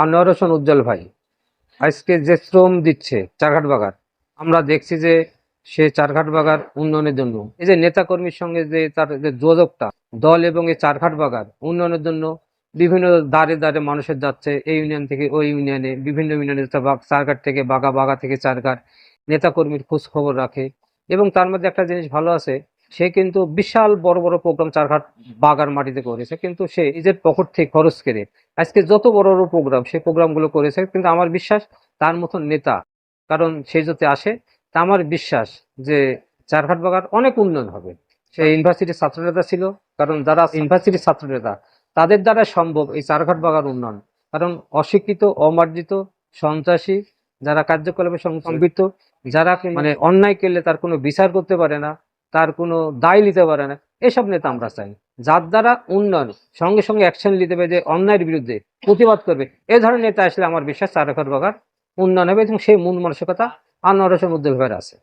আনোয়ার হোসেন উজ্জ্বল ভাই আজকে যে শ্রম দিচ্ছে চারঘাট বাগার, আমরা দেখছি যে সে চারঘাট বাগার উন্নয়নের জন্য এই যে নেতাকর্মীর সঙ্গে যে তার যে যোগাযোগটা, দল এবং এই চারঘাট বাগার উন্নয়নের জন্য বিভিন্ন দাঁড়ে দাঁড়ে মানুষের যাচ্ছে, এই ইউনিয়ন থেকে ওই ইউনিয়নে, বিভিন্ন ইউনিয়নে চারঘাট থেকে বাগা, বাগা থেকে চারঘাট, নেতাকর্মীর খোঁজ খবর রাখে। এবং তার মধ্যে একটা জিনিস ভালো আছে, সে কিন্তু বিশাল বড় বড় প্রোগ্রাম চারঘাট বাগার মাটিতে করেছে, কিন্তু সে নিজের পকেট থেকে খরচ করে আজকে যত বড় বড় প্রোগ্রাম, সেই প্রোগ্রামগুলো করেছে। কিন্তু আমার বিশ্বাস তার মতন নেতা, কারণ সে যদি আসে, তা আমার বিশ্বাস যে চারঘাট বাগার অনেক উন্নয়ন হবে। সে ইউনিভার্সিটির ছাত্রনেতা ছিল, কারণ যারা ইউনিভার্সিটির ছাত্রনেতা তাদের দ্বারা সম্ভব এই চারঘাট বাগার উন্নয়ন। কারণ অশিক্ষিত, অমার্জিত, সন্ত্রাসী যারা কার্যকলাপে সম্পৃক্ত, যারা মানে অন্যায় করলে তার কোনো বিচার করতে পারে না, তার কোনো দায় নিতে পারে না, এসব নেতা আমরা চাই। যার দ্বারা উন্নয়ন, সঙ্গে সঙ্গে অ্যাকশন নিতে হবে, যে অন্যায়ের বিরুদ্ধে প্রতিবাদ করবে, এ ধরনের নেতা আসলে আমার বিশ্বাস চারঘাট বাগার উন্নয়ন হবে। এবং সেই মূল মানসিকতা আনোয়ার হোসেন উজ্জ্বল ভাইয়ের আছে।